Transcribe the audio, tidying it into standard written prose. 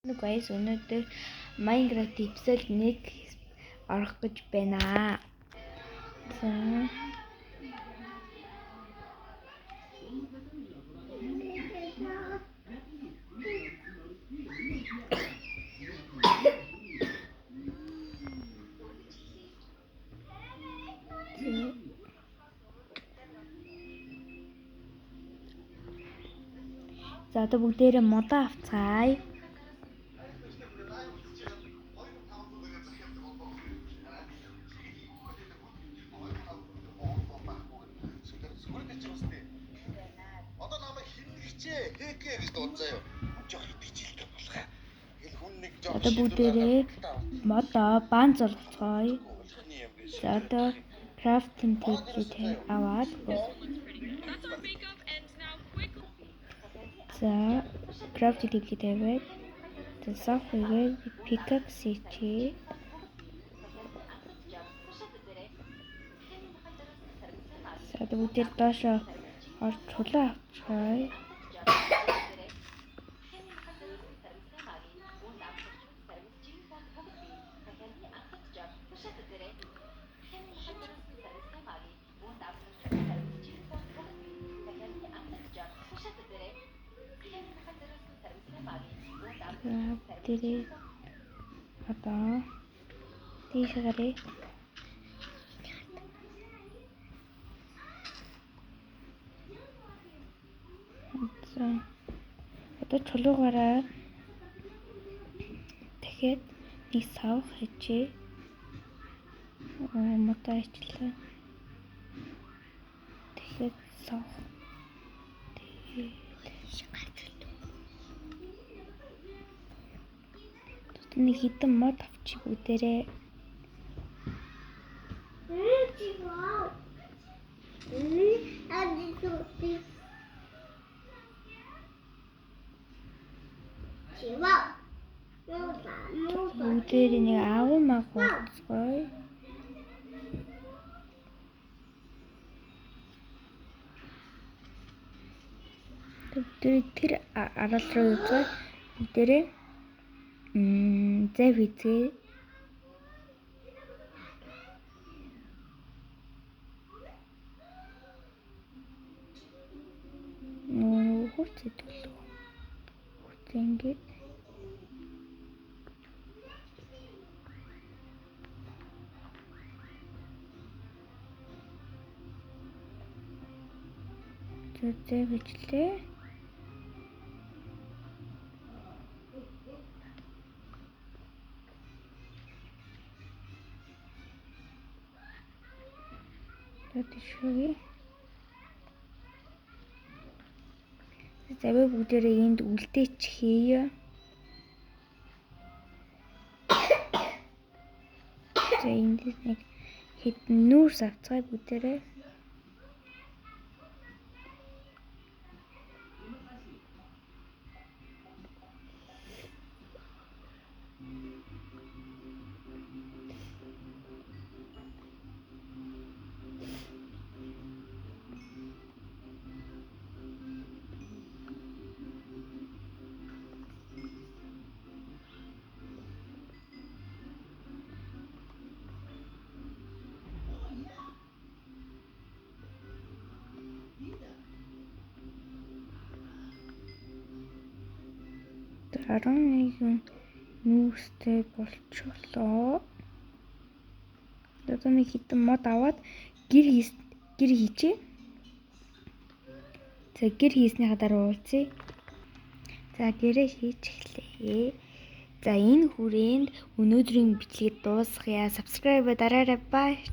Guys, өнөөдөр Minecraft episode 1 орох гэж байна. За одоо бүгдээрээ модоо авцгаая. Одоо бүгдээрээ модоо баан зурцгаая. За одоо crafting table аваад. За crafting table тавиад. За софтвер pickaxe чи. За одоо бүгдээр доошоо орж чулуу авчгаая. Jadi apa? Di sekali. Одоо чулуугаараа дахиад нэг сав хийчээ. Модоо ичлээ. Тэгэхээр сав. Нэг хитэн мод авчи бүгдээрээ. Бүгдээрээ нэг авмаг болцгоё. Бүгдээрээ тэр арал руу явцгаая. Бүгдээрээ зав хийцгээ. Хурц идэл. Хурц ингээд. Зав хийлээ. Тэшгүй. Завь бүгдээрээ энд үлдээчихье. За энд нэг хэдэн нүүрс авцгаая бүгдээрээ. Аран нэгэн нүүрстэй болчихлоо. Одоо нэг хитэн мод аваад гэр хийчээ. За гэр хийснийхаа дараа уулзъя. За гэрээ хийж эхлэе. За энэ хүрээнд өнөөдрийн бичлэгийг дуусгая. Subscribe дараарай. Bye.